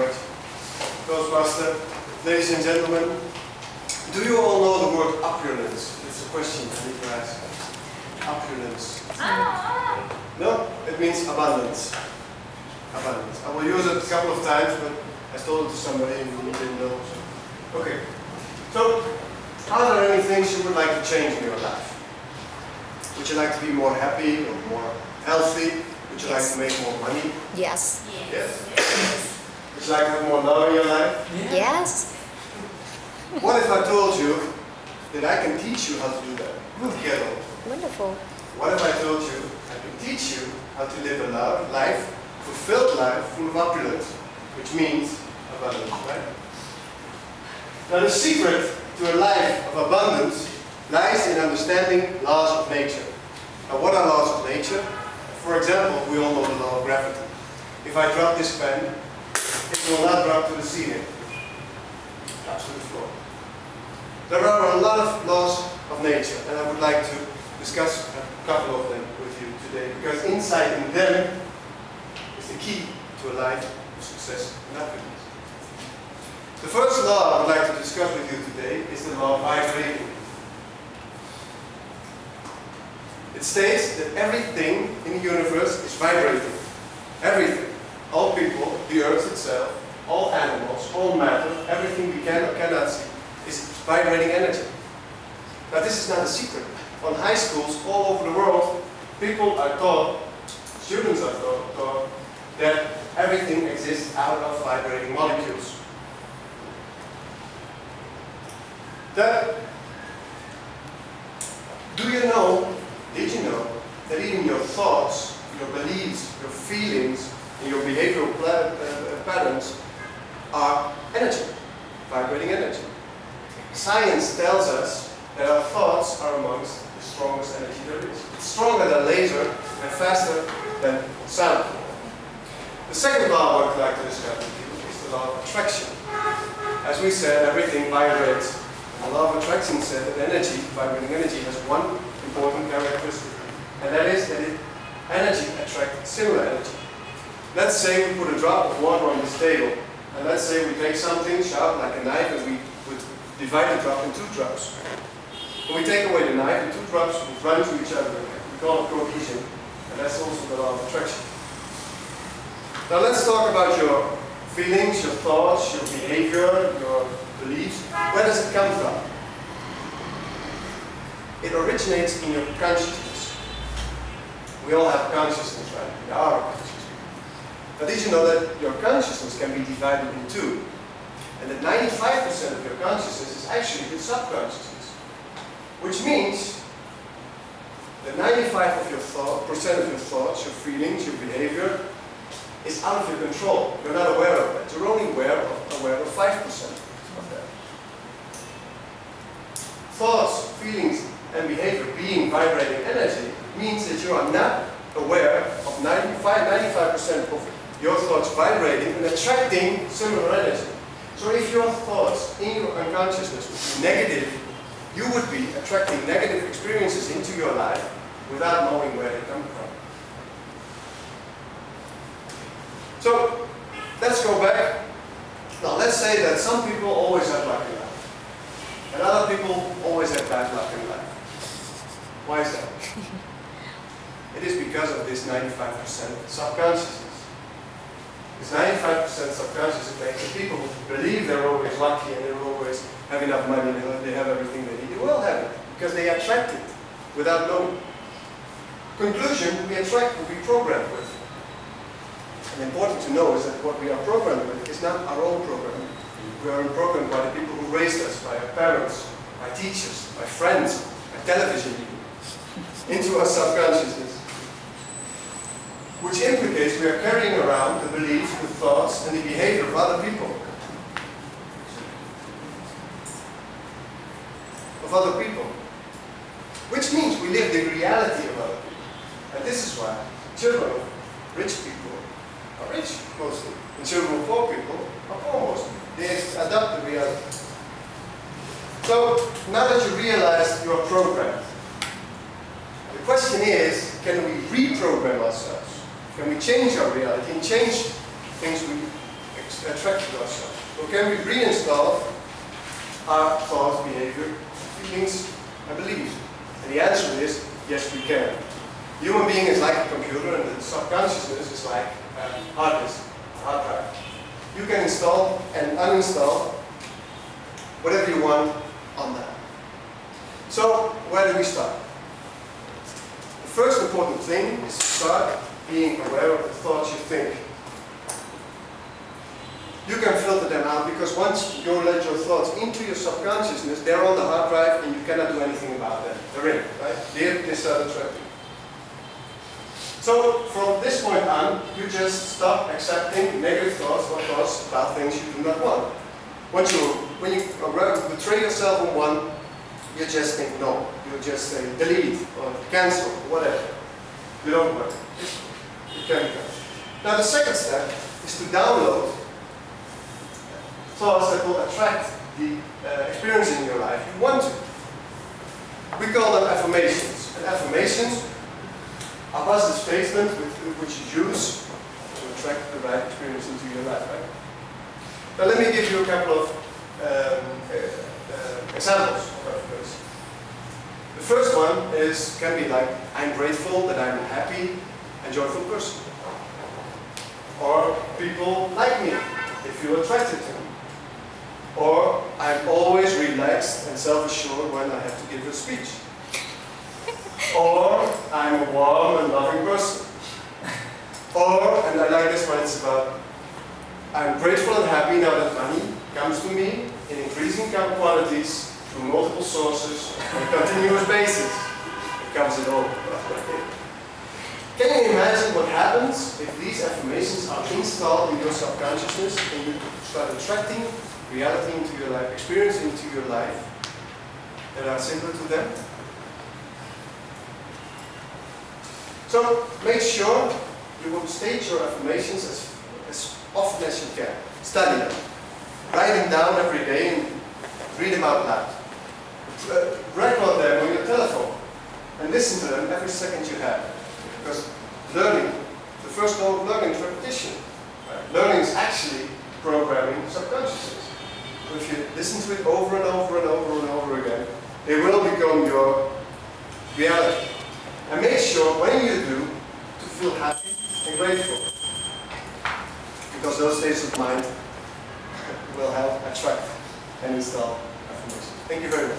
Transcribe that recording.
much. Toastmaster, ladies and gentlemen, do you all know the word opulence? It's a question I need to ask. Opulence. No? It means abundance. Abundance. I will use it a couple of times, but I told it to somebody and you didn't know. Okay. So, are there any things you would like to change in your life? Would you like to be more happy or more healthy? Would you like to make more money? Yes. Yes. Would you like to have more love in your life? Yes. What if I told you that I can teach you how to do that together? Wonderful. What if I told you I can teach you how to live a life, fulfilled life, full of opulence, which means abundance, right? Now the secret to a life of abundance lies in understanding laws of nature. Now what are laws of nature? For example, we all know the law of gravity. If I drop this pen, it will not drop to the ceiling. It drops to the floor. There are a lot of laws of nature, and I would like to discuss a couple of them with you today, because insight in them is the key to a life of success and happiness. The first law I would like to discuss with you today is the law of vibrating. It states that everything in the universe is vibrating. Everything. All people, the earth itself, all animals, all matter, everything we can or cannot see is vibrating energy. Now this is not a secret. On high schools all over the world, people are taught, students are taught that everything exists out of vibrating molecules. Did you know that even your thoughts, your beliefs, your feelings, and your behavioral patterns are energy, vibrating energy? Science tells us that our thoughts are amongst the strongest energy there is. It's stronger than laser and faster than sound. The second law I would like to discuss with you is the law of attraction. As we said, everything vibrates. The law of attraction said that energy, vibrating energy, has one important characteristic, and that is that energy attracts similar energy. Let's say we put a drop of water on this table, and let's say we take something sharp like a knife and we would divide the drop in two drops. When we take away the knife, the two drops would run to each other. We call it cohesion, and that's also the law of attraction. Now let's talk about your feelings, your thoughts, your behavior, your beliefs. Where does it come from? It originates in your consciousness. We all have consciousness, right? We are conscious. But did you know that your consciousness can be divided in two? And that 95% of your consciousness is actually your subconsciousness. Which means that 95% of your thoughts, your feelings, your behavior is out of your control. You're not aware of that. You're only aware of 5% of that. Thoughts, feelings, and behavior being vibrating energy means that you are not aware of 95% of your thoughts vibrating and attracting similar energy. So if your thoughts in your unconsciousness would be negative, you would be attracting negative experiences into your life without knowing where they come from. So let's go back. Now let's say that some people always have luck in life, and other people always have bad luck in life. Why is that? It is because of this 95% subconsciousness. This 95% subconscious that makes the people who believe they're always lucky and they're always have enough money and they have everything they need. They will have it because they attract it without knowing. Conclusion, we attract what we programmed with. And important to know is that what we are programmed with is not our own programming. We are programmed by the people who raised us, by our parents, by teachers, by friends, by television even, into our subconsciousness. Which implicates we are carrying around the beliefs, the thoughts, and the behavior of other people. Which means we live the reality of other people. And this is why children of rich people are rich mostly, and children of poor people are poor mostly. They adopt the reality. So now that you realize you are programmed, the question is, can we reprogram ourselves? Can we change our reality and change things we attract to ourselves. So can we reinstall our thoughts, behavior, feelings, and beliefs? And the answer is, yes, we can. Human being is like a computer, and the subconsciousness is like a hard disk, a hard drive. You can install and uninstall whatever you want on that. So, where do we start? The first important thing is to start being aware of the thoughts you think. You can filter them out because once you let your thoughts into your subconsciousness, they're on the hard drive and you cannot do anything about them. They're in, right? They start attracting. So from this point on, you just stop accepting negative thoughts or thoughts about things you do not want. When you betray yourself on one, you just think no. You just say delete or cancel or whatever. You don't work. You can go. Now the second step is to download thoughts that will attract the experience in your life you want to. We call them affirmations. And affirmations are positive statements which you use to attract the right experience into your life. Right? Now let me give you a couple of examples of affirmations. The first one can be like, I'm grateful that I'm a happy and joyful person. Or people like me, they feel attracted to me. Or I'm always relaxed and self-assured when I have to give a speech. Or I'm a warm and loving person. Or, and I like this one, it's about I'm grateful and happy now that money comes to me in increasing quantities through multiple sources on a continuous basis. It covers it all. Can you imagine what happens if these affirmations are installed in your subconsciousness and you start attracting reality into your life, experience into your life that are similar to them? So make sure you will state your affirmations as often as you can. Study them. Write them down every day and read them out loud. Record them on your telephone and listen to them every second you have. Because learning, the first law of learning is repetition. Right? Learning is actually programming subconsciousness. So if you listen to it over and over and over and over again, it will become your reality. And make sure when you do to feel happy and grateful. Because those states of mind will help attract and install affirmations. Thank you very much.